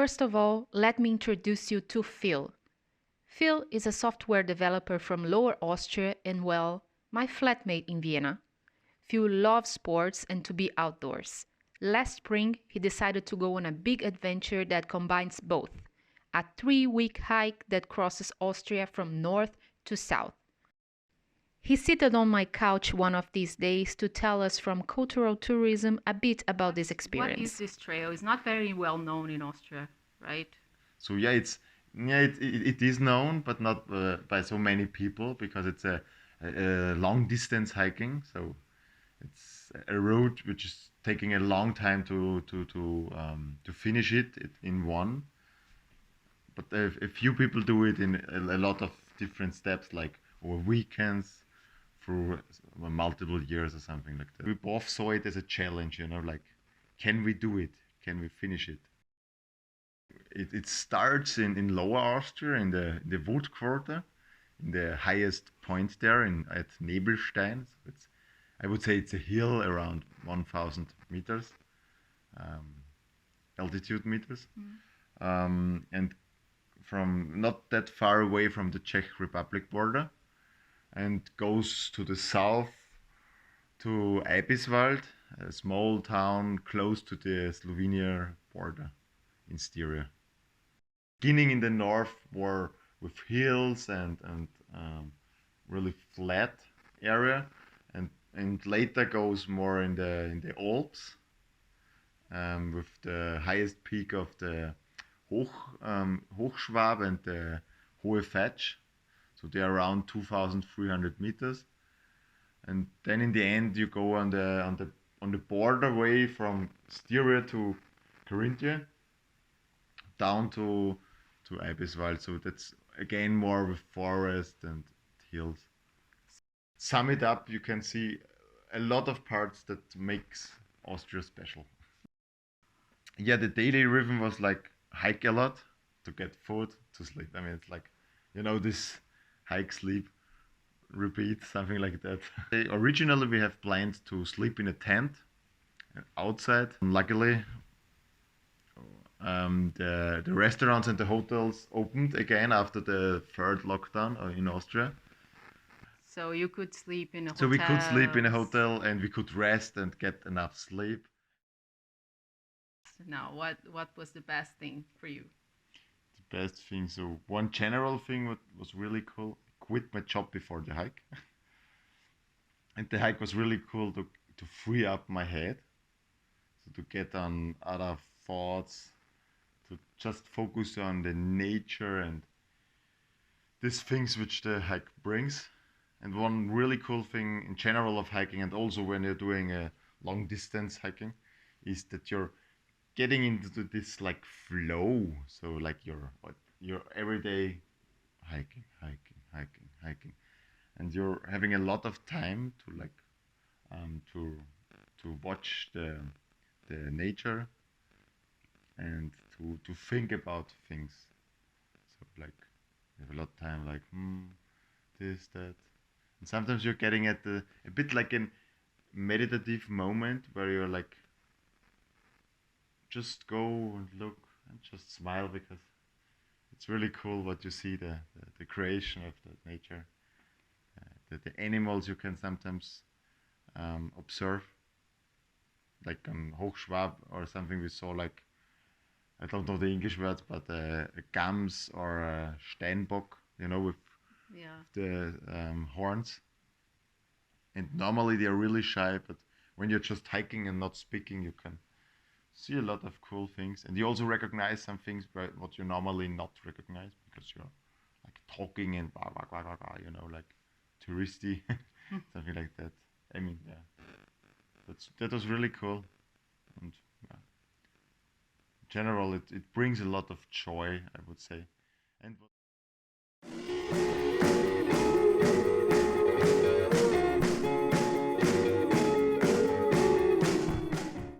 First of all, let me introduce you to Phil. Phil is a software developer from Lower Austria and, well, my flatmate in Vienna. Phil loves sports and to be outdoors. Last spring, he decided to go on a big adventure that combines both, a 3-week hike that crosses Austria from north to south. He seated on my couch one of these days to tell us from Cultural Tourism a bit about this experience. What is this trail? It's not very well known in Austria, right? So it is known, but not by so many people because it's a long distance hiking. So it's a route which is taking a long time to finish it in one. But a few people do it in a lot of different steps, like over weekends, through multiple years or something like that. We both saw it as a challenge, like, can we do it? Can we finish it? It starts in Lower Austria, in the Wood Quarter, in the highest point there at Nebelstein. So I would say it's a hill around 1,000 meters, altitude meters. And from not that far away from the Czech Republic border, and goes to the south to Eibiswald, a small town close to the Slovenia border in Styria. Beginning in the north were with hills and really flat area, and later goes more in the Alps, with the highest peak of the Hochschwab and the Hohe Fatsch. So they're around 2,300 meters, and then in the end you go on the border way from Styria to Carinthia down to Eibiswald. So that's again more with forest and hills. Sum it up, you can see a lot of parts that makes Austria special. Yeah, the daily rhythm was like hike a lot to get food, to sleep. I mean, it's like, this hike, sleep, repeat, something like that. Originally, we have planned to sleep in a tent outside. Luckily, the restaurants and the hotels opened again after the third lockdown in Austria. So you could sleep in a hotel. So we could sleep in a hotel and we could rest and get enough sleep. Now, what was the best thing for you? The best thing, so one general thing was really cool. Quit my job before the hike. And the hike was really cool to free up my head, so to get on other thoughts, to just focus on the nature and these things which the hike brings. And one really cool thing in general of hiking, and also when you're doing a long distance hiking, is that you're getting into this like flow. So like your everyday hiking, and you're having a lot of time to like to watch the nature and to think about things. So like you have a lot of time, like this, that, and sometimes you're getting at a bit like a meditative moment where you're like, just go and look and just smile, because it's really cool what you see, the creation of the nature, the animals you can sometimes observe, like on Hochschwab or something. We saw, like, I don't know the English words, but a gams or a Steinbock, with the horns. And normally they're really shy, but when you're just hiking and not speaking, you can see a lot of cool things. And you also recognize some things what you normally not recognize, because you're like talking and blah, blah, blah, blah, blah, like touristy, something like that. I mean, yeah, that was really cool. And yeah, in general, it brings a lot of joy, I would say. And